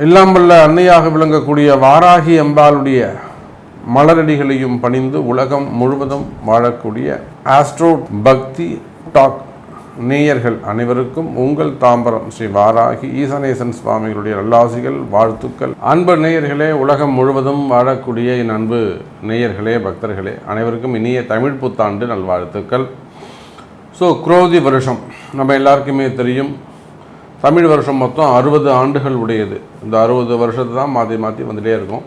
எல்லாம் வல்ல அன்னையாக விளங்கக்கூடிய வாராகி அம்பாளுடைய மலரடிகளையும் பணிந்து உலகம் முழுவதும் வாழக்கூடிய ஆஸ்ட்ரோ பக்தி டாக் நேயர்கள் அனைவருக்கும் உங்கள் தாம்பரம் ஸ்ரீ வாராகி ஈசனேசன் சுவாமிகளுடைய நல்லாசிகள், வாழ்த்துக்கள். அன்பு நேயர்களே, உலகம் முழுவதும் வாழக்கூடிய என் அன்பு நேயர்களே, பக்தர்களே அனைவருக்கும் இனிய தமிழ் புத்தாண்டு நல்வாழ்த்துக்கள். குரோதி வருஷம் நம்ம எல்லாருக்குமே தெரியும். தமிழ் வருஷம் மொத்தம் 60 ஆண்டுகள் உடையது. இந்த 60 வருஷத்தை தான் மாற்றி மாற்றி வந்துகிட்டே இருக்கும்.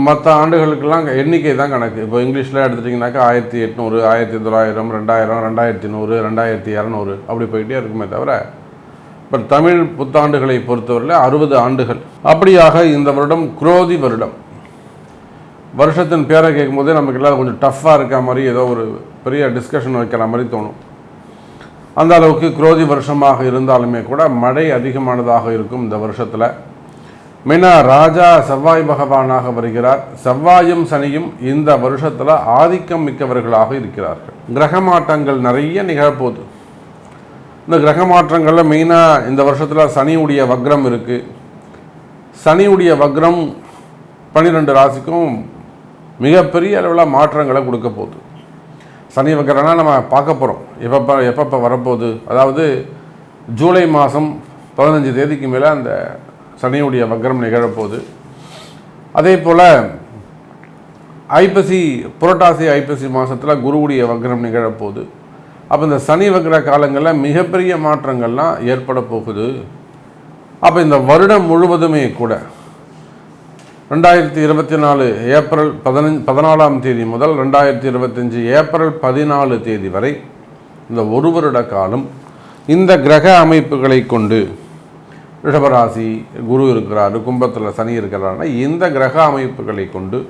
மற்ற ஆண்டுகளுக்கெல்லாம் எண்ணிக்கை தான் கணக்கு. இப்போ இங்கிலீஷில் எடுத்துட்டிங்கனாக்கா 1800, 1900, 2000, 2100, 2200 அப்படி போயிட்டே இருக்குமே தவிர, இப்போ தமிழ் புத்தாண்டுகளை பொறுத்தவரையில் 60 ஆண்டுகள். அப்படியாக இந்த வருடம் குரோதி வருடம். வருஷத்தின் பேரை கேட்கும் போதே நமக்கு எல்லாம் கொஞ்சம் டஃப்பாக இருக்க மாதிரி, ஏதோ ஒரு பெரிய டிஸ்கஷன் வைக்கிற மாதிரி தோணும். அந்த அளவுக்கு குரோதி வருஷமாக இருந்தாலுமே கூட மழை அதிகமானதாக இருக்கும் இந்த வருஷத்தில். மெயினாக ராஜா செவ்வாய் பகவானாக வருகிறார். செவ்வாயும் சனியும் இந்த வருஷத்தில் ஆதிக்கம் மிக்கவர்களாக இருக்கிறார்கள். கிரக மாற்றங்கள் நிறைய நிகழப்போகுது. இந்த கிரக மாற்றங்களில் மெயினாக இந்த வருஷத்தில் சனியுடைய வக்ரம் இருக்குது. சனியுடைய வக்ரம் 12 ராசிக்கும் மிகப்பெரிய அளவில் மாற்றங்களை கொடுக்க போகுது. சனி வக்ரம்னா நம்ம பார்க்க போகிறோம் எப்பப்போ வரப்போகுது. அதாவது ஜூலை மாதம் 15 தேதிக்கு மேலே அந்த சனியுடைய வக்ரம் நிகழப்போகுது. அதே போல் புரட்டாசி ஐப்பசி மாதத்தில் குருவுடைய வக்ரம் நிகழப்போகுது. அப்போ இந்த சனி வக்ர காலங்களில் மிகப்பெரிய மாற்றங்கள்லாம் ஏற்பட போகுது. அப்போ இந்த வருடம் முழுவதுமே கூட 2024 ஏப்ரல் 14ஆம் தேதி முதல் 2025 ஏப்ரல் 14 தேதி வரை இந்த ஒரு வருட காலம் இந்த கிரக அமைப்புகளை கொண்டு, ரிஷபராசி குரு இருக்கிறாரு, கும்பத்தில் சனி இருக்கிறாருன்னா இந்த கிரக அமைப்புகளை கொண்டு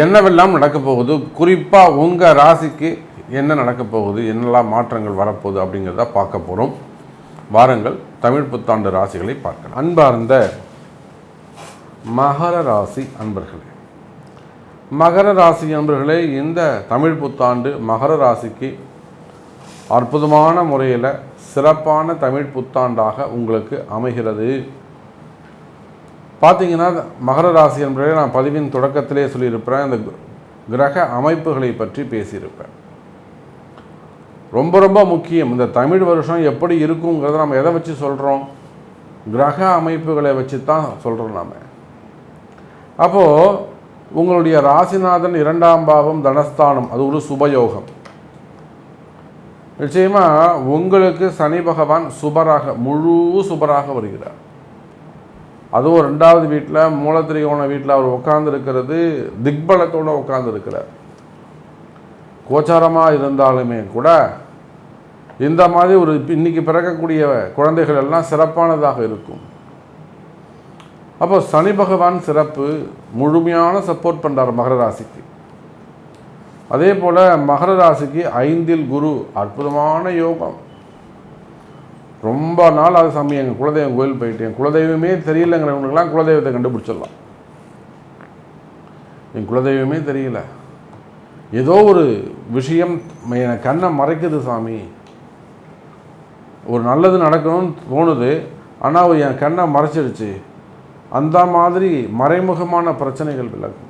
என்னவெல்லாம் நடக்கப் போகுது, குறிப்பாக உங்கள் ராசிக்கு என்ன நடக்கப் போகுது, என்னெல்லாம் மாற்றங்கள் வரப்போகுது அப்படிங்கிறத பார்க்க போகிறோம். வாருங்கள் தமிழ் புத்தாண்டு ராசிகளை பார்க்கலாம். அன்பார்ந்த மகர ராசி அன்பர்களே, மகர ராசி அன்பர்களே, இந்த தமிழ் புத்தாண்டு மகர ராசிக்கு அற்புதமான முறையில் சிறப்பான தமிழ் புத்தாண்டாக உங்களுக்கு அமைகிறது. பார்த்தீங்கன்னா மகர ராசி அன்பர்களே, நான் பதிவின் தொடக்கத்திலே சொல்லியிருப்பேன், இந்த கிரக அமைப்புகளை பற்றி பேசியிருப்பேன். ரொம்ப ரொம்ப முக்கியம். இந்த தமிழ் வருஷம் எப்படி இருக்குங்கிறத நம்ம எதை வச்சு சொல்கிறோம்? கிரக அமைப்புகளை வச்சு தான் சொல்கிறோம் நாம். அப்போது உங்களுடைய ராசிநாதன் 2ஆம் பாவம் தனஸ்தானம், அது ஒரு சுபயோகம். நிச்சயமாக உங்களுக்கு சனி பகவான் முழு சுபராக வருகிறார். அதுவும் 2வது வீட்டில் மூலத்திரிகோண வீட்டில் அவர் உட்கார்ந்து இருக்கிறது திக்பலத்தோடு உட்கார்ந்து இருக்கிறார். கோச்சாரமாக இருந்தாலுமே கூட இந்த மாதிரி ஒரு இன்னைக்கு பிறக்கக்கூடிய குழந்தைகள் எல்லாம் சிறப்பானதாக இருக்கும். அப்போ சனி பகவான் சிறப்பு, முழுமையான சப்போர்ட் பண்ணுறார் மகர ராசிக்கு. அதே போல் மகர ராசிக்கு 5ல் குரு, அற்புதமான யோகம். ரொம்ப நாள் அது சமயம் எங்கள் குலதெய்வம் கோயில் போயிட்டேன், குலதெய்வமே தெரியலங்கிறவங்களுக்கெல்லாம் குலதெய்வத்தை கண்டுபிடிச்சிடலாம். என் குலதெய்வமே தெரியல, ஏதோ ஒரு விஷயம் என் கண்ணை மறைக்குது சாமி, ஒரு நல்லது நடக்கணும்னு தோணுது, ஆனால் என் கண்ணை மறைச்சிருச்சு. அந்த மாதிரி மறைமுகமான பிரச்சனைகள் விலகும்.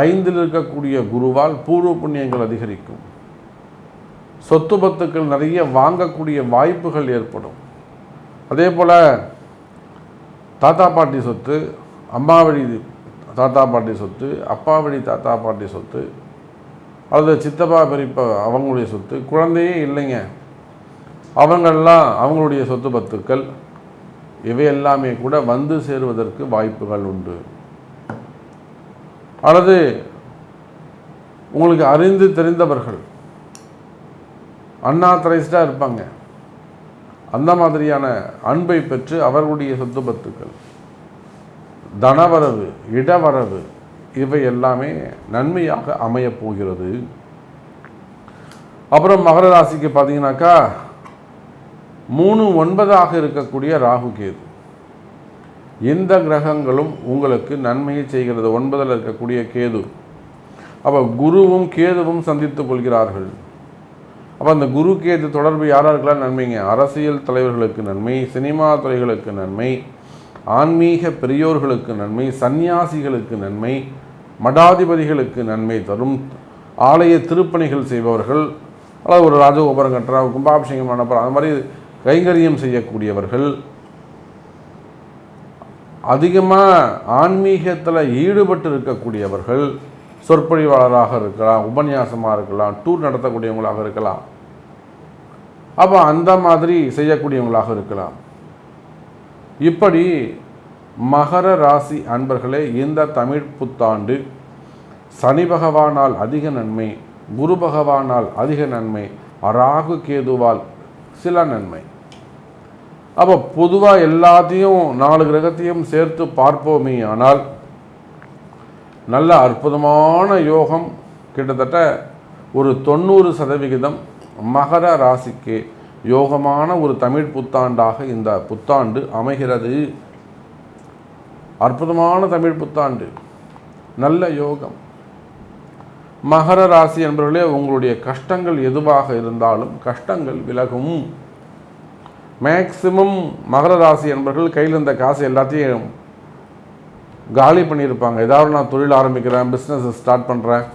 5ல் இருக்கக்கூடிய குருவால் பூர்வ புண்ணியங்கள் அதிகரிக்கும். சொத்து பத்துக்கள் நிறைய வாங்கக்கூடிய வாய்ப்புகள் ஏற்படும். அதே போல் தாத்தா பாட்டி சொத்து, அம்மா வழி தாத்தா பாட்டி சொத்து, அப்பா வழி தாத்தா பாட்டி சொத்து, அல்லது சித்தப்பா பெரியப்பா அவங்களுடைய சொத்து, குழந்தையே இல்லைங்க அவங்களெல்லாம் அவங்களுடைய சொத்து பத்துக்கள், இவை எல்லாமே கூட வந்து சேருவதற்கு வாய்ப்புகள் உண்டு. அல்லது உங்களுக்கு அறிந்து தெரிந்தவர்கள் அன்ஆத்தரைஸ்டாக இருப்பாங்க, அந்த மாதிரியான அன்பை பெற்று அவர்களுடைய சொத்து பத்துக்கள், தனவரவு, இடவரவு, இவை எல்லாமே நன்மையாக அமையப் போகிறது. அப்புறம் மகர ராசிக்கு பார்த்தீங்கன்னாக்கா 3, 9 இருக்கக்கூடிய ராகு கேது, இந்த கிரகங்களும் உங்களுக்கு நன்மையை செய்கிறது. 9ல் இருக்கக்கூடிய கேது, அப்போ குருவும் கேதுவும் சந்தித்துக் கொள்கிறார்கள். அப்போ அந்த குரு கேது தொடர்பு யாராருக்கெல்லாம் நன்மைங்க? அரசியல் தலைவர்களுக்கு நன்மை, சினிமா துறைகளுக்கு நன்மை, ஆன்மீக பெரியோர்களுக்கு நன்மை, சந்நியாசிகளுக்கு நன்மை, மடாதிபதிகளுக்கு நன்மை தரும். ஆலய திருப்பணிகள் செய்பவர்கள், அதாவது ஒரு ராஜகோபுரம் கட்டுறா, கும்பாபிஷேகம் பண்ண அந்த மாதிரி கைங்கரியம் செய்யக்கூடியவர்கள், அதிகமாக ஆன்மீகத்தில் ஈடுபட்டு இருக்கக்கூடியவர்கள், சொற்பொழிவாளராக இருக்கலாம், உபன்யாசமாக இருக்கலாம், டூர் நடத்தக்கூடியவங்களாக இருக்கலாம், அப்போ அந்த மாதிரி செய்யக்கூடியவங்களாக இருக்கலாம். இப்படி மகர ராசி அன்பர்களே, இந்த தமிழ் புத்தாண்டு சனி பகவானால் அதிக நன்மை, குரு பகவானால் அதிக நன்மை, ராகு கேதுவால் சில நன்மை. அப்போ பொதுவாக எல்லாத்தையும் 4 கிரகத்தையும் சேர்த்து பார்ப்போமே ஆனால் நல்ல அற்புதமான யோகம், கிட்டத்தட்ட ஒரு 90% மகர ராசிக்கு யோகமான ஒரு தமிழ் புத்தாண்டாக இந்த புத்தாண்டு அமைகிறது. அற்புதமான தமிழ் புத்தாண்டு, நல்ல யோகம். மகர ராசி என்பவர்களே, உங்களுடைய கஷ்டங்கள் எதுவாக இருந்தாலும் கஷ்டங்கள் விலகும். மேக்சிமம் மகர ராசி என்பவர்கள் கையில் இருந்த காசு எல்லாத்தையும் காலி பண்ணியிருப்பாங்க. ஏதாவது நான் தொழில் ஆரம்பிக்கிறேன், பிஸ்னஸ் ஸ்டார்ட் பண்ணுறேன்,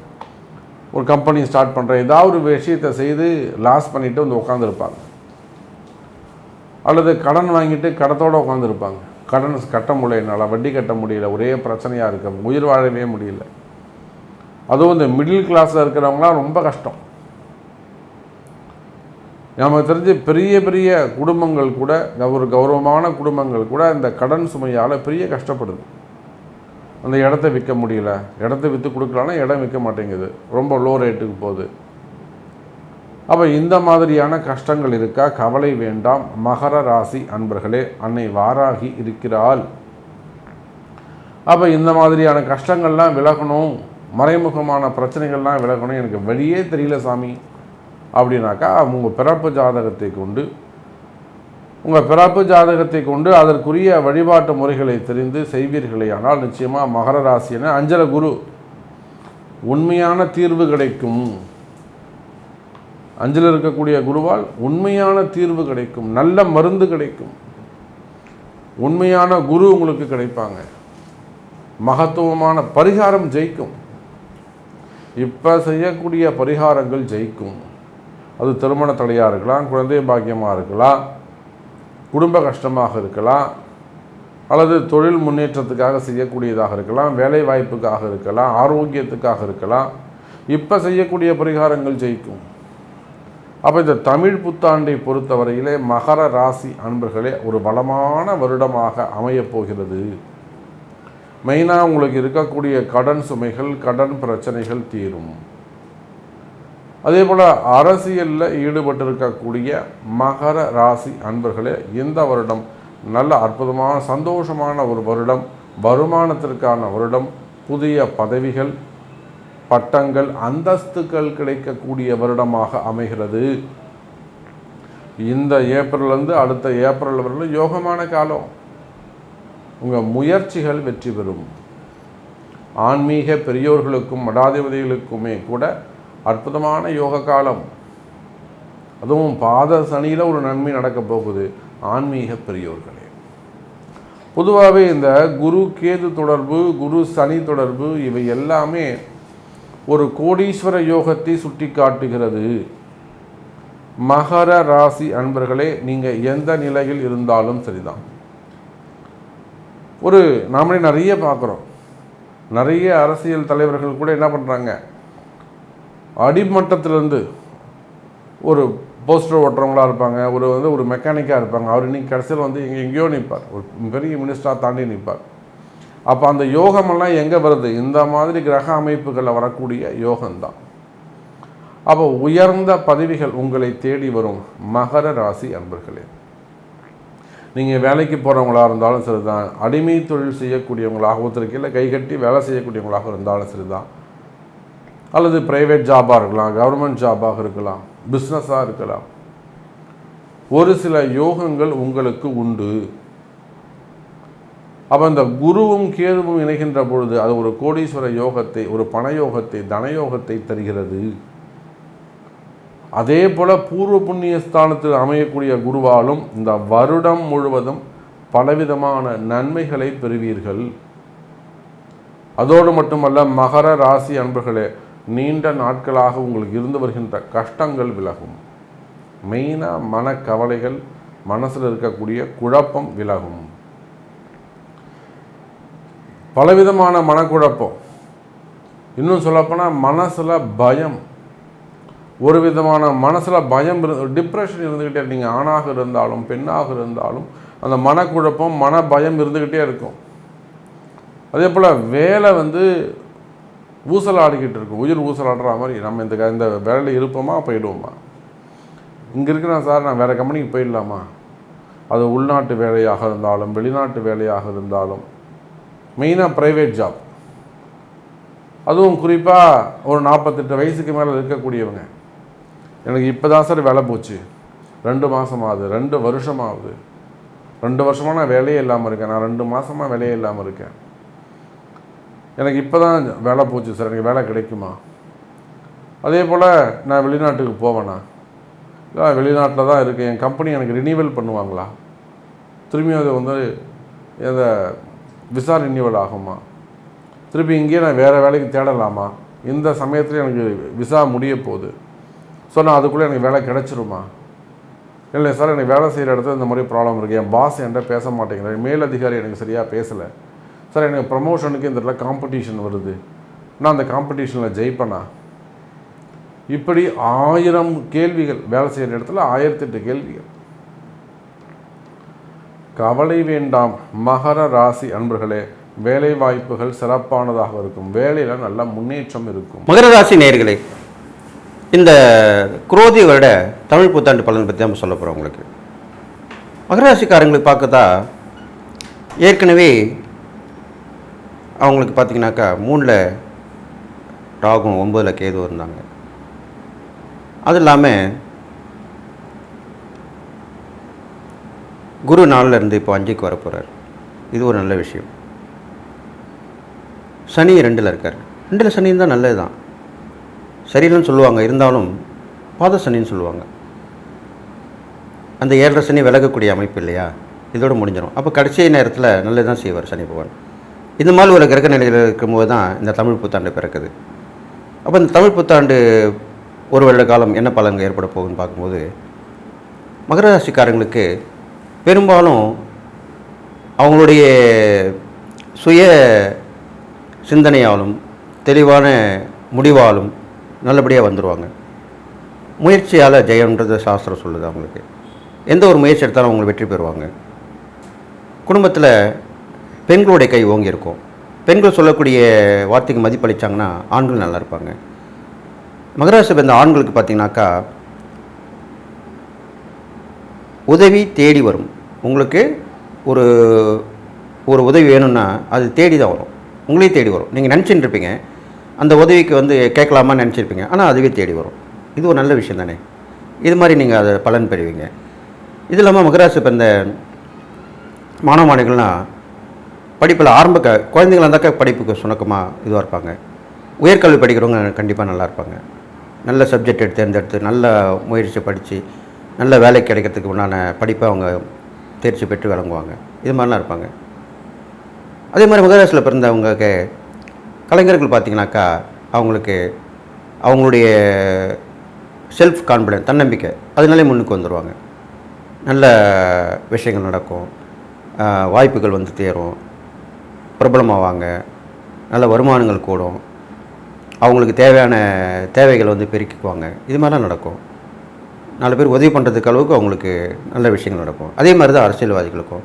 ஒரு கம்பெனி ஸ்டார்ட் பண்ணுறேன், ஏதாவது ஒரு விஷயத்தை செய்து லாஸ் பண்ணிவிட்டு வந்து உட்காந்துருப்பாங்க. அல்லது கடன் வாங்கிட்டு கடத்தோடு உட்காந்துருப்பாங்க. கடன் கட்ட முடியல, வட்டி கட்ட முடியல, ஒரே பிரச்சனையாக இருக்கு, உயிர் வாழவே முடியல. அதுவும் இந்த மிடில் கிளாஸில் இருக்கிறவங்களாம் ரொம்ப கஷ்டம். நமக்கு தெரிஞ்ச பெரிய பெரிய குடும்பங்கள் கூட, ஒரு கௌரவமான குடும்பங்கள் கூட இந்த கடன் சுமையால் பெரிய கஷ்டப்படுது. அந்த இடத்த விற்க முடியல, இடத்த விற்று கொடுக்கலான்னா இடம் விற்க மாட்டேங்குது, ரொம்ப லோ ரேட்டுக்கு போகுது. அப்போ இந்த மாதிரியான கஷ்டங்கள் இருக்கா? கவலை வேண்டாம் மகர ராசி அன்பர்களே, அன்னை வாராகி இருக்கிறாள். அப்போ இந்த மாதிரியான கஷ்டங்கள்லாம் விலகணும், மறைமுகமான பிரச்சனைகள்லாம் விலகணும், எனக்கு வழியே தெரியல சாமி அப்படின்னாக்கா உங்கள் பிறப்பு ஜாதகத்தை கொண்டு அதற்குரிய வழிபாட்டு முறைகளை தெரிந்து செய்வீர்களே ஆனால் நிச்சயமாக மகர ராசியான அஞ்சல குரு உண்மையான தீர்வு கிடைக்கும். அஞ்சில் இருக்கக்கூடிய குருவால் உண்மையான தீர்வு கிடைக்கும், நல்ல மருந்து கிடைக்கும், உண்மையான குரு உங்களுக்கு கிடைப்பாங்க, மகத்துவமான பரிகாரம் ஜெயிக்கும். இப்போ செய்யக்கூடிய பரிகாரங்கள் ஜெயிக்கும். அது திருமண தடையாக இருக்கலாம், குழந்தை பாக்கியமாக இருக்கலாம், குடும்ப கஷ்டமாக இருக்கலாம், அல்லது தொழில் முன்னேற்றத்துக்காக செய்யக்கூடியதாக இருக்கலாம், வேலை வாய்ப்புக்காக இருக்கலாம், ஆரோக்கியத்துக்காக இருக்கலாம். இப்போ செய்யக்கூடிய பரிகாரங்கள் ஜெயிக்கும். அப்போ இந்த தமிழ் புத்தாண்டை பொறுத்தவரையிலே மகர ராசி அன்பர்களே ஒரு வளமான வருடமாக அமையப் போகிறது. மெயினாக உங்களுக்கு இருக்கக்கூடிய கடன் சுமைகள், கடன் பிரச்சனைகள் தீரும். அதே போல் அரசியலில் ஈடுபட்டிருக்கக்கூடிய மகர ராசி அன்பர்களே, இந்த வருடம் நல்ல அற்புதமான சந்தோஷமான ஒரு வருடம், வருமானத்திற்கான வருடம், புதிய பதவிகள், பட்டங்கள், அந்தஸ்துக்கள் கிடைக்கக்கூடிய வருடமாக அமைகிறது. இந்த ஏப்ரல்லேருந்து அடுத்த ஏப்ரல் வரையிலும் யோகமான காலம். உங்கள் முயற்சிகள் வெற்றி பெறும். ஆன்மீக பெரியோர்களுக்கும் மடாதிபதிகளுக்குமே கூட அற்புதமான யோக காலம். அதுவும் பாத சனியில் ஒரு நன்மை நடக்க போகுது. ஆன்மீக பெரியோர்களே, பொதுவாகவே இந்த குரு கேது தொடர்பு, குரு சனி தொடர்பு, இவை எல்லாமே ஒரு கோடீஸ்வர யோகத்தை சுட்டி காட்டுகிறது. மகர ராசி அன்பர்களே, நீங்கள் எந்த நிலையில் இருந்தாலும் சரிதான். நாமளே நிறைய பார்க்குறோம், நிறைய அரசியல் தலைவர்கள் கூட என்ன பண்ணுறாங்க, அடிமட்டத்திலேருந்து ஒரு போஸ்டர் ஓட்டுறவங்களா இருப்பாங்க, ஒரு மெக்கானிக்காக இருப்பாங்க, அவர் இன்னைக்கு கடைசியில் எங்கேயோ நிற்பார், ஒரு பெரிய மினிஸ்டராக தாண்டி நிற்பார். அப்போ அந்த யோகமெல்லாம் எங்கே வருது? இந்த மாதிரி கிரக அமைப்புகளில் வரக்கூடிய யோகம்தான். அப்போ உயர்ந்த பதவிகள் உங்களை தேடி வரும் மகர ராசி அன்பர்களே. நீங்கள் வேலைக்கு போகிறவங்களாக இருந்தாலும் சரிதான், அடிமை தொழில் செய்யக்கூடியவங்களாக, ஒருத்தருக்கு கைகட்டி வேலை செய்யக்கூடியவங்களாக இருந்தாலும் சரிதான், அல்லது ப்ரைவேட் ஜாபாக இருக்கலாம், கவர்மெண்ட் ஜாபாக இருக்கலாம், பிஸ்னஸாக இருக்கலாம், ஒரு சில யோகங்கள் உங்களுக்கு உண்டு. அப்போ இந்த குருவும் கேதுவும் இணைகின்ற பொழுது அது ஒரு கோடீஸ்வர யோகத்தை, ஒரு பணயோகத்தை, தனயோகத்தை தருகிறது. அதே போல் பூர்வ புண்ணிய ஸ்தானத்தில் அமையக்கூடிய குருவாலும் இந்த வருடம் முழுவதும் பலவிதமான நன்மைகளை பெறுவீர்கள். அதோடு மட்டுமல்ல, மகர ராசி அன்பர்களே, நீண்ட நாட்களாக உங்களுக்கு இருந்து வருகின்ற கஷ்டங்கள் விலகும். மெயினாக மனக்கவலைகள், மனசில் இருக்கக்கூடிய குழப்பம் விலகும். பலவிதமான மனக்குழப்பம், இன்னும் சொல்லப்போனால் மனசில் பயம், ஒரு விதமான மனசில் பயம் டிப்ரெஷன் இருந்துக்கிட்டே, நீங்கள் ஆணாக இருந்தாலும் பெண்ணாக இருந்தாலும் அந்த மனக்குழப்பம் மன பயம் இருந்துக்கிட்டே இருக்கும். அதே போல் வேலை ஊசலாடிக்கிட்டு இருக்கும், உயிர் ஊசலாடுற மாதிரி. நம்ம இந்த வேலையில் இருப்போமா போயிடுவோமா, இங்கே இருக்கிறேன் சார் நான் வேறு கம்பெனிக்கு போயிடலாமா, அது உள்நாட்டு வேலையாக இருந்தாலும் வெளிநாட்டு வேலையாக இருந்தாலும், மெயினாக ப்ரைவேட் ஜாப், அதுவும் குறிப்பாக ஒரு 48 வயசுக்கு மேலே இருக்கக்கூடியவங்க, எனக்கு இப்போ தான் சார் வேலை போச்சு, 2 மாதமாகுது, 2 வருஷமாகுது, 2 வருஷமாக நான் வேலையே இல்லாமல் இருக்கேன், நான் 2 மாதமாக வேலையே இல்லாமல் இருக்கேன், எனக்கு இப்போ தான் வேலை போச்சு சார், எனக்கு வேலை கிடைக்குமா? அதே போல் நான் வெளிநாட்டுக்கு போவேண்ணா, இல்லை வெளிநாட்டில் தான் இருக்கேன், என் கம்பெனி எனக்கு ரினியூவல் பண்ணுவாங்களா, திரும்பியும் அது எந்த விசா ரினியூவல் ஆகுமா, திருப்பி இங்கேயே நான் வேறு வேலைக்கு தேடலாமா, இந்த சமயத்தில் எனக்கு விசா முடிய போகுது, ஸோ நான் அதுக்குள்ளே எனக்கு வேலை கிடச்சிருமா? இல்லை சார், எனக்கு வேலை செய்கிற இடத்துல இந்த மாதிரி ப்ராப்ளம் இருக்குது, என் பாஸ் என்கிட்ட பேச மாட்டேங்கிறேன், மேலதிகாரி எனக்கு சரியாக பேசலை சார், எனக்கு ப்ரமோஷனுக்கு இந்த இடத்துல காம்படிஷன் வருது, நான் அந்த காம்படிஷனில் ஜெயிப்பேனா? இப்படி 1000 கேள்விகள், வேலை செய்கிற இடத்துல 1008 கேள்விகள். கவலை வேண்டாம் மகர ராசி அன்பர்களே, வேலை வாய்ப்புகள் சிறப்பானதாக இருக்கும், வேலையில் நல்ல முன்னேற்றம் இருக்கும். மகர ராசி நேயர்களே, இந்த குரோதி வருட தமிழ் புத்தாண்டு பலன் பற்றி நம்ம சொல்ல போகிறோம். உங்களுக்கு மகர ராசிக்காரங்களுக்கு பார்க்கதா ஏற்கனவே அவங்களுக்கு பார்த்தீங்கன்னாக்கா 3ல் ராகும் 9ல் கேது இருந்தாங்க. அது இல்லாமல் குரு 4ல் இருந்து இப்போ 5க்கு வர போகிறார். இது ஒரு நல்ல விஷயம். சனி 2ல் இருக்கார். 2ல் சனி இருந்தால் நல்லது தான், சரியில்லைன்னு சொல்லுவாங்க, இருந்தாலும் பாத சனின்னு சொல்லுவாங்க. அந்த 7.5 சனி விலகக்கூடிய அமைப்பு இல்லையா, இதோடு முடிஞ்சிடும். அப்போ கடைசி நேரத்தில் நல்லது தான் செய்வார் சனி பகவான். இந்த மாதிரி ஒரு கிரக நிலையில் இருக்கும்போது தான் இந்த தமிழ் புத்தாண்டு பிறக்குது. அப்போ இந்த தமிழ் புத்தாண்டு ஒரு வருட காலம் என்ன பலன்கள் ஏற்பட போகுதுன்னு பார்க்கும்போது, மகர ராசிக்காரங்களுக்கு பெரும்பாலும் அவங்களுடைய சுய சிந்தனையாலும் தெளிவான முடிவாலும் நல்லபடியாக வந்துடுவாங்க. முயற்சியால் ஜெயம்ன்றது சாஸ்திரம் சொல்லுது. அவங்களுக்கு எந்த ஒரு முயற்சி எடுத்தாலும் அவங்க வெற்றி பெறுவாங்க. குடும்பத்தில் பெண்களுடைய கை ஓங்கி இருக்கும். பெண்கள் சொல்லக்கூடிய வார்த்தைக்கு மதிப்பளித்தாங்கன்னா ஆண்கள் நல்லா இருப்பாங்க. மகராசி இந்த ஆண்களுக்கு பார்த்திங்கனாக்கா உதவி தேடி வரும். உங்களுக்கு ஒரு ஒரு உதவி வேணும்னா அது தேடி தான் வரும், உங்களையும் தேடி வரும். நீங்கள் நினச்சிட்டு இருப்பீங்க அந்த உதவிக்கு கேட்கலாமான்னு நினச்சிருப்பீங்க, ஆனால் அதுவே தேடி வரும். இது ஒரு நல்ல விஷயம் தானே. இது மாதிரி நீங்கள் அதை பலன் பெறுவீங்க. இது இல்லாமல் மகராசி இப்போ இந்த மாணவ மாணவிகள்னால் படிப்பில் குழந்தைங்களாக இருந்தாக்கா படிப்புக்கு சுணக்கமாக இதுவாக இருப்பாங்க. உயர்கல்வி படிக்கிறவங்க கண்டிப்பாக நல்லா இருப்பாங்க. நல்ல சப்ஜெக்ட் தேர்ந்தெடுத்து நல்ல முயற்சி படித்து நல்ல வேலை கிடைக்கிறதுக்கு உண்டான படிப்பை அவங்க தேர்ச்சி பெற்று விளங்குவாங்க. இது மாதிரிலாம் இருப்பாங்க. அதே மாதிரி மகராசியில் பிறந்தவங்க கலைஞர்கள் பார்த்திங்கனாக்கா அவங்களுக்கு அவங்களுடைய செல்ஃப் கான்ஃபிடென்ஸ், தன்னம்பிக்கை, அதனாலே முன்னுக்கு வந்துடுவாங்க. நல்ல விஷயங்கள் நடக்கும், வாய்ப்புகள் தேரும், பிரபலமாவாங்க, நல்ல வருமானங்கள் கூடும், அவங்களுக்கு தேவையான தேவைகள் பெருக்கிக்குவாங்க. இது மாதிரிலாம் நடக்கும். 4 பேர் உதவி பண்ணுறதுக்கு அளவுக்கு அவங்களுக்கு நல்ல விஷயங்கள் நடக்கும். அதே மாதிரி தான் அரசியல்வாதிகளுக்கும்.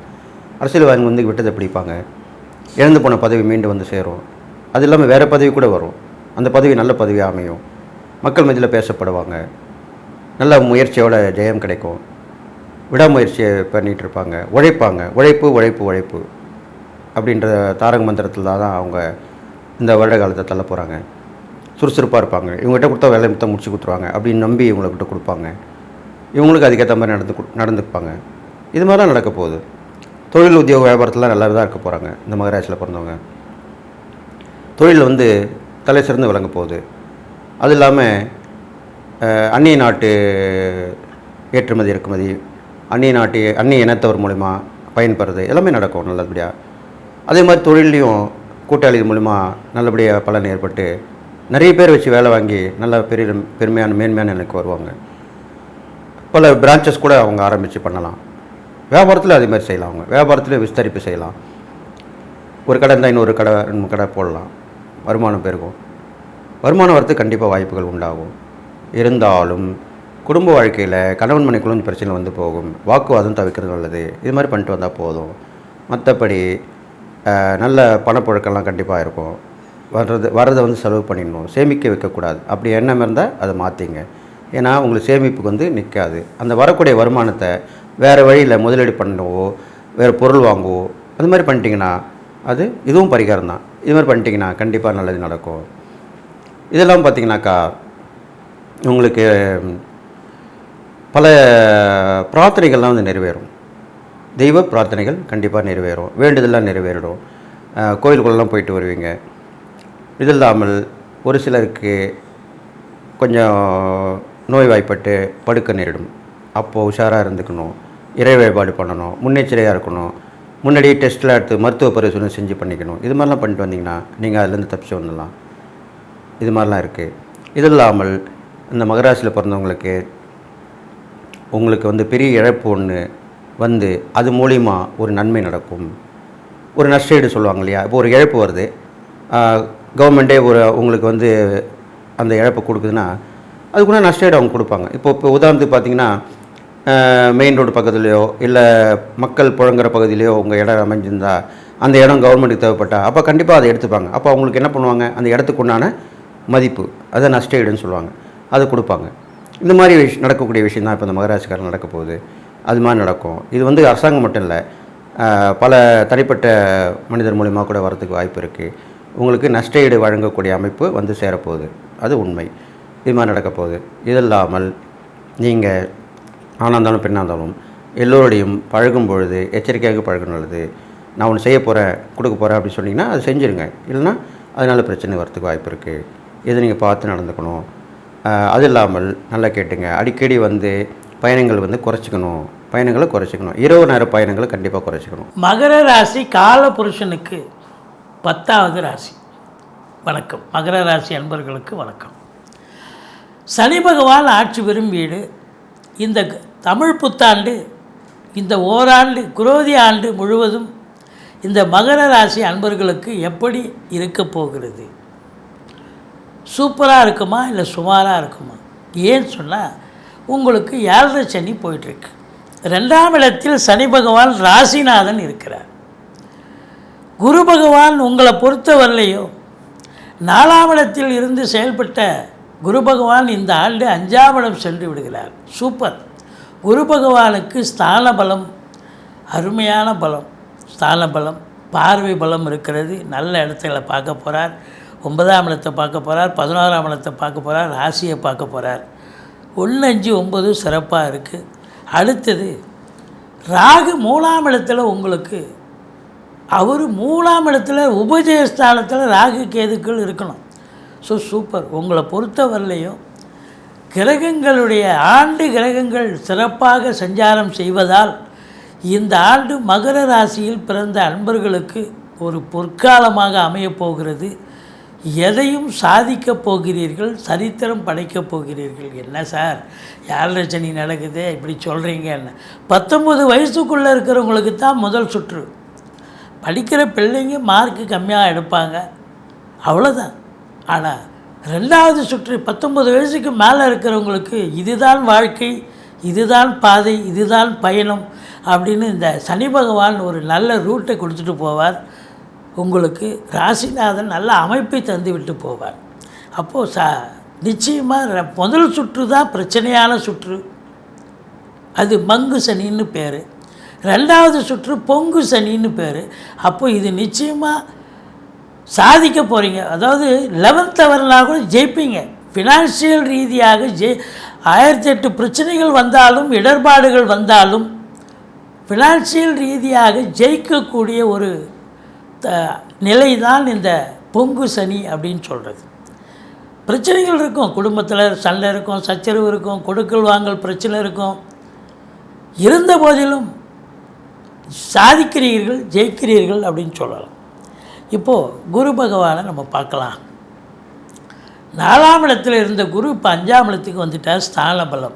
அரசியல்வாதிகள் விட்டதை பிடிப்பாங்க. இழந்து போன பதவி மீண்டும் சேரும். அது இல்லாமல் வேறு பதவி கூட வரும். அந்த பதவி நல்ல பதவியாக அமையும். மக்கள் மத்தியில் பேசப்படுவாங்க. நல்ல முயற்சியோட ஜெயம் கிடைக்கும். விடாமுயற்சியை பண்ணிகிட்டு இருப்பாங்க, உழைப்பாங்க. உழைப்பு உழைப்பு உழைப்பு அப்படின்ற தாரக மந்திரத்தில் தான் அவங்க இந்த வருட காலத்தை தள்ள போகிறாங்க. சுறுசுறுப்பாக இருப்பாங்க. இவங்ககிட்ட கொடுத்தா வேலை மொத்தம் முடிச்சு கொடுத்துருவாங்க அப்படின்னு நம்பி இவங்ககிட்ட கொடுப்பாங்க. இவங்களுக்கு அதுக்கேற்ற மாதிரி நடந்துப்பாங்க. இது மாதிரிலாம் நடக்க போகுது. தொழில் உத்தியோக வியாபாரத்தில் நல்லா தான் இருக்க போகிறாங்க இந்த மகராசியில் பிறந்தவங்க. தொழில் தலை சிறந்து விளங்க போகுது. அது இல்லாமல் அந்நிய நாட்டு ஏற்றுமதி இறக்குமதி, அந்நிய இனத்தவர் மூலிமா பயன்பெறது எல்லாமே நடக்கும் நல்லபடியாக. அதே மாதிரி தொழிலையும் கூட்டாளி மூலிமா நல்லபடியாக பலன் ஏற்பட்டு நிறைய பேர் வச்சு வேலை வாங்கி நல்ல பெருமையான மேன்மையான நிலைக்கு வருவாங்க. பல பிரான்ச்சஸ் கூட அவங்க ஆரம்பித்து பண்ணலாம். வியாபாரத்தில் அதே மாதிரி செய்யலாம். அவங்க வியாபாரத்தில் விஸ்தரிப்பு செய்யலாம். ஒரு கடை இருந்தால் இன்னொரு கடை 2 கடை போடலாம். வருமானம் பெருகும். வருமானம் வரத்துக்கு கண்டிப்பாக வாய்ப்புகள் உண்டாகும். இருந்தாலும் குடும்ப வாழ்க்கையில் கணவன் மனைக்குள்ள பிரச்சனை வந்து போகும். வாக்குவாதம் தவிர்க்கிறது நல்லது. இது மாதிரி பண்ணிட்டு வந்தால் போதும். மற்றபடி நல்ல பணப்புழக்கம்லாம் கண்டிப்பாக இருக்கும். வர்றதை வந்து செலவு பண்ணிடணும். சேமிக்க வைக்கக்கூடாது. அப்படி எண்ணம் இருந்தால் அதை மாற்றிங்க. ஏன்னா உங்களுக்கு சேமிப்புக்கு வந்து நிற்காது. அந்த வரக்கூடிய வருமானத்தை வேறு வழியில் முதலீடு பண்ணவோ வேறு பொருள் வாங்குவோ அது மாதிரி பண்ணிட்டீங்கன்னா அது இதுவும் பரிகாரம் தான். இது மாதிரி பண்ணிட்டீங்கன்னா கண்டிப்பாக நல்லது நடக்கும். இதெல்லாம் பார்த்திங்கனாக்கா உங்களுக்கு பல பிரார்த்தனைகள்லாம் வந்து நிறைவேறும். தெய்வ பிரார்த்தனைகள் கண்டிப்பாக நிறைவேறும். வேண்டுதலாம் நிறைவேறிடும். கோயிலுக்குள்ளெல்லாம் போயிட்டு வருவீங்க. இது இல்லாமல் ஒரு சிலருக்கு கொஞ்சம் நோய்வாய்ப்பட்டு படுக்க நேரிடும். அப்போது உஷாராக இருந்துக்கணும். இறை வழிபாடு பண்ணணும். முன்னெச்சரிக்கையாக இருக்கணும். முன்னாடியே டெஸ்ட்லாம் எடுத்து மருத்துவ பரிசோதனை செஞ்சு பண்ணிக்கணும். இது மாதிரிலாம் பண்ணிட்டு வந்தீங்கன்னா நீங்கள் அதுலேருந்து தப்பிச்சு வந்துடலாம். இது மாதிரிலாம் இருக்குது. இது இல்லாமல் இந்த மகராசியில் பிறந்தவங்களுக்கு உங்களுக்கு வந்து பெரிய இழப்பு ஒன்று வந்து அது மூலிமா ஒரு நன்மை நடக்கும். ஒரு நஷ்டஈடு சொல்லுவாங்க இல்லையா? இப்போ ஒரு இழப்பு வருது, கவர்மெண்ட்டே உங்களுக்கு வந்து அந்த இழப்பை கொடுக்குதுன்னா அதுக்குள்ள நஷ்டஈடு அவங்க கொடுப்பாங்க. இப்போ உதாரணத்துக்கு பார்த்தீங்கன்னா மெயின் ரோடு பக்கத்துலேயோ இல்லை மக்கள் புழங்குற பகுதியிலையோ உங்கள் இடம் அமைஞ்சிருந்தா அந்த இடம் கவர்மெண்ட்டுக்கு தேவைப்பட்டா அப்போ கண்டிப்பாக அதை எடுத்துப்பாங்க. அப்போ அவங்களுக்கு என்ன பண்ணுவாங்க, அந்த இடத்துக்கு உண்டான மதிப்பு அதை நஷ்டஈடுன்னு சொல்லுவாங்க, அதை கொடுப்பாங்க. இந்த மாதிரி நடக்கக்கூடிய விஷயம் தான் இப்போ இந்த மகராசிக்காரன் நடக்க போகுது. அது மாதிரி நடக்கும். இது வந்து அரசாங்கம் மட்டும் இல்லை, பல தனிப்பட்ட மனிதர் மூலிமா கூட வரதுக்கு வாய்ப்பு இருக்குது. உங்களுக்கு நஷ்டஈடு வழங்கக்கூடிய அமைப்பு வந்து சேரப்போகுது. அது உண்மை. இது மாதிரி நடக்க போகுது. இது இல்லாமல் நீங்கள் ஆணாக இருந்தாலும் பெண்ணாக இருந்தாலும் எல்லோருடையும் பழகும் பொழுது எச்சரிக்கையாக பழக நல்லது. நான் ஒன்று செய்ய போகிறேன், கொடுக்க போகிறேன் அப்படின்னு சொன்னீங்கன்னா அது செஞ்சுருங்க. இல்லைன்னா அதனால் பிரச்சனை வரத்துக்கு வாய்ப்பு இருக்குது. இதை நீங்கள் பார்த்து நடந்துக்கணும். அது இல்லாமல் நல்லா கேட்டுங்க, அடிக்கடி வந்து பயணங்கள் வந்து பயணங்களை குறைச்சிக்கணும். இரவு நேர பயணங்களை கண்டிப்பாக குறைச்சிக்கணும். மகர ராசி கால புருஷனுக்கு 10வது ராசி. வணக்கம். மகர ராசி அன்பர்களுக்கு வணக்கம். சனி பகவான் ஆட்சி பெறும் வீடு. இந்த தமிழ் புத்தாண்டு, இந்த ஓராண்டு குரோதி ஆண்டு முழுவதும் இந்த மகர ராசி அன்பர்களுக்கு எப்படி இருக்க போகிறது? சூப்பராக இருக்குமா இல்லை சுமாராக இருக்குமா? ஏன்னு சொன்னால் உங்களுக்கு 7.5 சனி போயிட்டுருக்கு. 2ஆம் இடத்தில் சனி பகவான் ராசிநாதன் இருக்கிறார். குரு பகவான் உங்களை பொறுத்தவரையிலையும் 4ஆம் இடத்தில் இருந்து செயல்பட்ட குரு பகவான் இந்த ஆண்டு 5ஆம் இடம் சென்று விடுகிறார். சூப்பர். குரு பகவானுக்கு ஸ்தான பலம், அருமையான பலம். ஸ்தான பலம், பார்வை பலம் இருக்கிறது. நல்ல இடத்துல பார்க்க போகிறார். 9ஆம் இடத்தை பார்க்க போகிறார். 11ஆம் இடத்தை பார்க்க போகிறார். ராசியை பார்க்க போகிறார். 1, 5, 9 சிறப்பாக இருக்குது. அடுத்தது ராகு 3ஆம் இடத்துல உங்களுக்கு, அவர் 3ஆம் இடத்துல உபஜயஸ்தானத்தில் ராகு கேதுக்கள் இருக்கணும். So super. உங்களை பொறுத்தவரையிலையும் கிரகங்களுடைய கிரகங்கள் சிறப்பாக சஞ்சாரம் செய்வதால் இந்த ஆண்டு மகர ராசியில் பிறந்த அன்பர்களுக்கு ஒரு பொற்காலமாக அமையப்போகிறது. எதையும் சாதிக்கப் போகிறீர்கள், சரித்திரம் படைக்கப் போகிறீர்கள். என்ன சார் 7.5 சனி நடக்குது இப்படி சொல்கிறீங்க? என்ன 19 வயசுக்குள்ளே இருக்கிறவங்களுக்கு தான் முதல் சுற்று. படிக்கிற பிள்ளைங்க மார்க்கு கம்மியாக எடுப்பாங்க, அவ்வளோதான். ஆனால் 2வது சுற்று 19 வயசுக்கு மேலே இருக்கிறவங்களுக்கு இதுதான் வாழ்க்கை, இதுதான் பாதை, இதுதான் பயணம் அப்படின்னு இந்த சனி பகவான் ஒரு நல்ல ரூட்டை கொடுத்துட்டு போவார். உங்களுக்கு ராசிநாதன் நல்ல அமைப்பை தந்து விட்டு போவார். அப்போது நிச்சயமாக முதல் சுற்று தான் பிரச்சனையான சுற்று. அது மங்கு சனின்னு பேர். 2வது சுற்று பொங்கு சனின்னு பேர். அப்போ இது நிச்சயமாக சாதிக்க போகிறீங்க. அதாவது 11th ஹவர்னால் கூட ஜெயிப்பீங்க. ஃபினான்ஷியல் ரீதியாக 1008 பிரச்சனைகள் வந்தாலும் இடர்பாடுகள் வந்தாலும் ஃபினான்ஷியல் ரீதியாக ஜெயிக்கக்கூடிய ஒரு நிலை தான் இந்த பொங்கு சனி அப்படின்னு சொல்கிறது. பிரச்சனைகள் இருக்கும், குடும்பத்தில் சண்டை இருக்கும், சச்சரவு இருக்கும், கொடுக்கல் வாங்கல் பிரச்சனை இருக்கும். இருந்த போதிலும் சாதிக்கிறீர்கள், ஜெயிக்கிறீர்கள் அப்படின்னு சொல்லலாம். இப்போது குரு பகவானை நம்ம பார்க்கலாம். 4ஆம் இடத்துல இருந்த குரு இப்போ 5ஆம் இடத்துக்கு வந்துட்டார். ஸ்தான பலம்.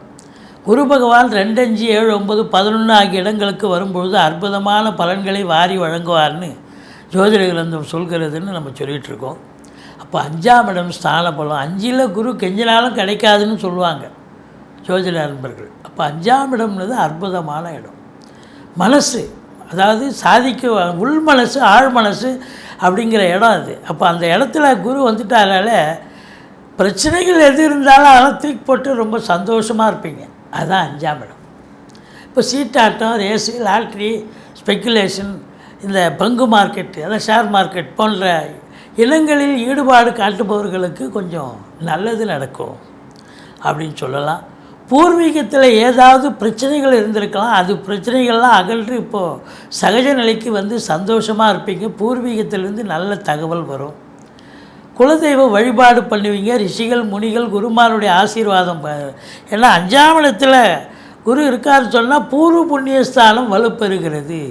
குரு பகவான் 2, 5, 7, 9, 11 ஆகிய இடங்களுக்கு வரும்பொழுது அற்புதமான பலன்களை வாரி வழங்குவார்னு ஜோதிட கிரந்தம் சொல்கிறதுன்னு நம்ம சொல்லிகிட்ருக்கோம். அப்போ 5ஆம் இடம் ஸ்தான பலம். 5ல் குரு கெஞ்சினாலும் கிடைக்காதுன்னு சொல்லுவாங்க ஜோதிட நண்பர்கள். அப்போ 5ஆம் இடம்ன்றது அற்புதமான இடம். மனசு, அதாவது சாதிக்க உள் மனசு, ஆழ் மனசு அப்படிங்கிற இடம் அது. அப்போ அந்த இடத்துல குரு வந்துட்டால பிரச்சனைகள் எது இருந்தாலும் அதெல்லாம் தூக்கி போட்டு ரொம்ப சந்தோஷமாக இருப்பீங்க. அதுதான் 5ஆம் இடம். இப்போ சீட்டாட்டம், ரேஸு, லாட்ரி, ஸ்பெக்குலேஷன், இந்த பங்கு மார்க்கெட்டு, அதாவது ஷேர் மார்க்கெட் போன்ற இனங்களில் ஈடுபாடு காட்டுபவர்களுக்கு கொஞ்சம் நல்லது நடக்கும் அப்படின்னு சொல்லலாம். பூர்வீகத்தில் ஏதாவது பிரச்சனைகள் இருந்திருக்கலாம். அது பிரச்சனைகள்லாம் அகன்று இப்போது சகஜ நிலைக்கு வந்து சந்தோஷமாக இருப்பீங்க. பூர்வீகத்திலேருந்து நல்ல தகவல் வரும். குலதெய்வ வழிபாடு பண்ணுவீங்க. ரிஷிகள், முனிகள், குருமாருடைய ஆசீர்வாதம். ஏன்னா 5ஆம் இடத்துல குரு இருக்காருன்னு சொன்னால் பூர்வ புண்ணியஸ்தானம் வலுப்பெறுகிறது.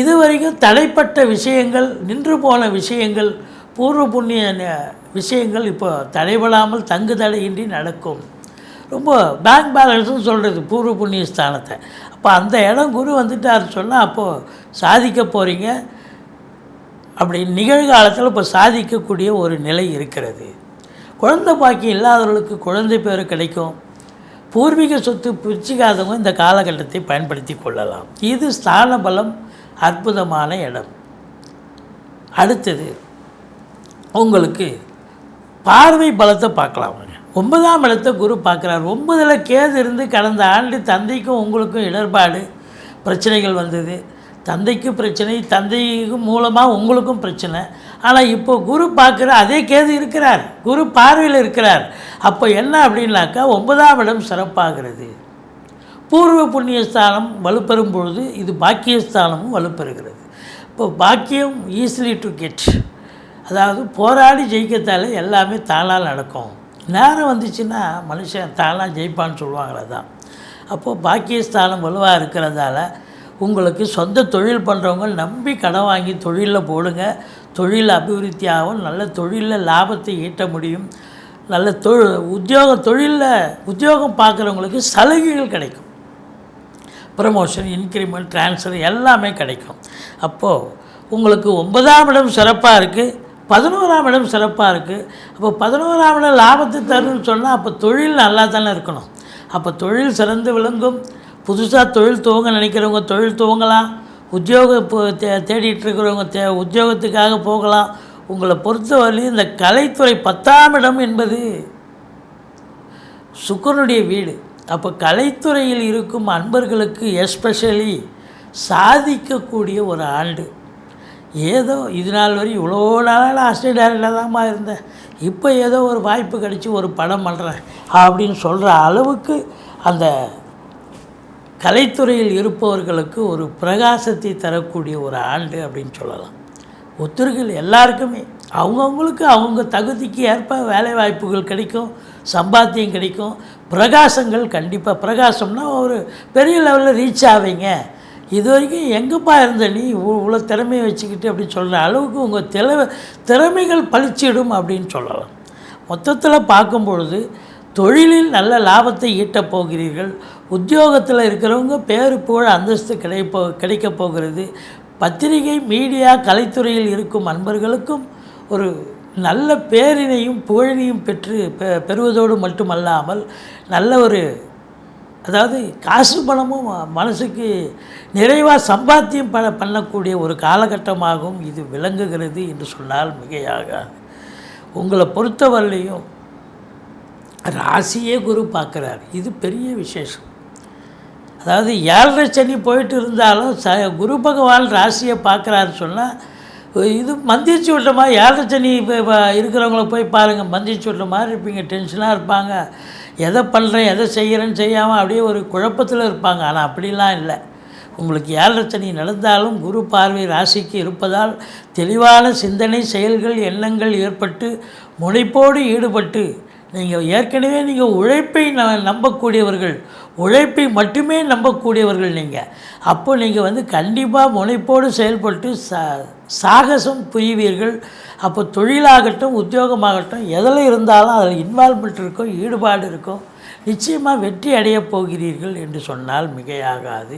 இதுவரைக்கும் தடைப்பட்ட விஷயங்கள், நின்று போன விஷயங்கள், பூர்வ புண்ணிய விஷயங்கள் இப்போ தடைபடாமல் தங்கு தடையின்றி நடக்கும். ரொம்ப பேங்க் பேலன்ஸ்னு சொல்கிறது பூர்வ புண்ணிய ஸ்தானத்தை. அப்போ அந்த இடம் குரு வந்துட்டாருன்னு சொன்னால் அப்போது சாதிக்க போகிறீங்க. அப்படி நிகழ்காலத்தில் இப்போ சாதிக்கக்கூடிய ஒரு நிலை இருக்கிறது. குழந்தை பாக்கியம் இல்லாதவர்களுக்கு குழந்தை பேர் கிடைக்கும். பூர்வீக சொத்து பிரிச்சிக்காதவங்க இந்த காலகட்டத்தை பயன்படுத்தி கொள்ளலாம். இது ஸ்தான பலம், அற்புதமான இடம். அடுத்தது உங்களுக்கு பார்வை பலத்தை பார்க்கலாம். 9ஆம் இடத்தை குரு பார்க்குறார். 9ல் கேது இருந்து கடந்த ஆண்டு தந்தைக்கும் உங்களுக்கும் இடர்பாடு, பிரச்சனைகள் வந்தது. தந்தைக்கு பிரச்சனை, தந்தைக்கு மூலமாக உங்களுக்கும் பிரச்சனை. ஆனால் இப்போ குரு பார்க்குற அதே கேது இருக்கிறார், குரு பார்வையில் இருக்கிறார். அப்போ என்ன அப்படின்னாக்கா 9ஆம் இடம் சிறப்பாகிறது. பூர்வ புண்ணியஸ்தானம் வலுப்பெறும் பொழுது இது பாக்கியஸ்தானமும் வலுப்பெறுகிறது. இப்போ பாக்கியம் ஈஸிலி டு கெட், அதாவது போராடி ஜெயிக்கத்தாலே எல்லாமே தானாக நடக்கும். நேரம் வந்துச்சுன்னா மனுஷன் தானாக ஜெயிப்பான்னு சொல்லுவாங்களே தான். அப்போது பாக்கியஸ்தானம் வலுவாக இருக்கிறதால உங்களுக்கு சொந்த தொழில் பண்ணுறவங்க நம்பி கடன் வாங்கி தொழிலில் போடுங்க. தொழில் அபிவிருத்தி ஆகும். நல்ல தொழிலில் லாபத்தை ஈட்ட முடியும். நல்ல தொழிலில் உத்தியோகம் பார்க்குறவங்களுக்கு சலுகைகள் கிடைக்கும். ப்ரமோஷன், இன்க்ரிமெண்ட், ட்ரான்ஸ்ஃபர் எல்லாமே கிடைக்கும். அப்போது உங்களுக்கு 9ஆம் இடம் சிறப்பாக இருக்குது, 11ஆம் இடம் சிறப்பாக இருக்குது. அப்போ 11ஆம் இடம் லாபத்தை தருன்னு சொன்னால் அப்போ தொழில் நல்லா தானே இருக்கணும். அப்போ தொழில் சிறந்து விளங்கும். புதுசாக தொழில் துவங்க நினைக்கிறவங்க தொழில் துவங்கலாம். உத்தியோகம் இப்போ தேடிட்டு இருக்கிறவங்க உத்தியோகத்துக்காக போகலாம். உங்களை பொறுத்தவரையிலும் இந்த கலைத்துறை 10ஆம் இடம் என்பது சுக்கிரனுடைய வீடு. அப்போ கலைத்துறையில் இருக்கும் அன்பர்களுக்கு எஸ்பெஷலி சாதிக்கக்கூடிய ஒரு ஆண்டு. ஏதோ இது நாள் வரை இவ்வளோ நாளாக அசிஸ்டன்ட் டைரக்டராக தான்மா இருந்தேன், இப்போ ஏதோ ஒரு வாய்ப்பு கிடச்சி ஒரு படம் பண்ணுறேன் அப்படின்னு சொல்கிற அளவுக்கு அந்த கலைத்துறையில் இருப்பவர்களுக்கு ஒரு பிரகாசத்தை தரக்கூடிய ஒரு ஆண்டு அப்படின்னு சொல்லலாம். ஒத்துர்கள் எல்லாருக்குமே அவங்கவுங்களுக்கு அவங்க தகுதிக்கு ஏற்ப வேலை வாய்ப்புகள் கிடைக்கும், சம்பாத்தியம் கிடைக்கும், பிரகாசங்கள் கண்டிப்பாக. பிரகாசம்னா ஒரு பெரிய லெவலில் ரீச் ஆவீங்க. இது வரைக்கும் எங்கேப்பா இருந்த நீ இவ்வளோ திறமையை வச்சுக்கிட்டு அப்படின்னு சொல்கிற அளவுக்கு உங்கள் திறமைகள் பளிச்சிடும் அப்படின்னு சொல்லலாம். மொத்தத்தில் பார்க்கும்பொழுது தொழிலில் நல்ல லாபத்தை ஈட்டப் போகிறீர்கள். உத்தியோகத்தில் இருக்கிறவங்க பேரு புகழ் அந்தஸ்து கிடைக்கப் போகிறது. பத்திரிகை, மீடியா, கலைத்துறையில் இருக்கும் அன்பர்களுக்கும் ஒரு நல்ல பேரினையும் புகழினையும் பெறுவதோடு மட்டுமல்லாமல் நல்ல ஒரு, அதாவது காசு பணமும் மனசுக்கு நிறைவாக சம்பாத்தியம் பண்ணக்கூடிய ஒரு காலகட்டமாகவும் இது விளங்குகிறது என்று சொன்னால் மிகையாக. உங்களை பொறுத்தவரையிலையும் ராசியே குரு பார்க்குறார். இது பெரிய விசேஷம். அதாவது 7.5 சனி போயிட்டு இருந்தாலும் குரு பகவான் ராசியை பார்க்குறாரு சொன்னால் இது மந்திரிச்சு விட்ட மாதிரி. 7.5 சனி இருக்கிறவங்கள போய் பாருங்கள், மந்திரிச்சு விட்ட மாதிரி இருப்பீங்க. டென்ஷனாக இருப்பாங்க. எதை பண்ணுறேன் எதை செய்கிறேன்னு செய்யாமல் அப்படியே ஒரு குழப்பத்தில் இருப்பாங்க. ஆனால் அப்படிலாம் இல்லை. உங்களுக்கு 7.5 சனி நடந்தாலும் குரு பார்வை ராசிக்கு இருப்பதால் தெளிவான சிந்தனை, செயல்கள், எண்ணங்கள் ஏற்பட்டு முனைப்போடு ஈடுபட்டு நீங்கள் ஏற்கனவே நீங்கள் உழைப்பை நம்பக்கூடியவர்கள், உழைப்பை மட்டுமே நம்பக்கூடியவர்கள் நீங்கள். அப்போ நீங்கள் வந்து கண்டிப்பாக முனைப்போடு செயல்பட்டு சாகசம் புரிவீர்கள். அப்போ தொழிலாகட்டும் உத்தியோகமாகட்டும் எதில் இருந்தாலும் அதில் இன்வால்மெண்ட் இருக்கும், ஈடுபாடு இருக்கும். நிச்சயமாக வெற்றி அடையப் போகிறீர்கள் என்று சொன்னால் மிகையாகாது.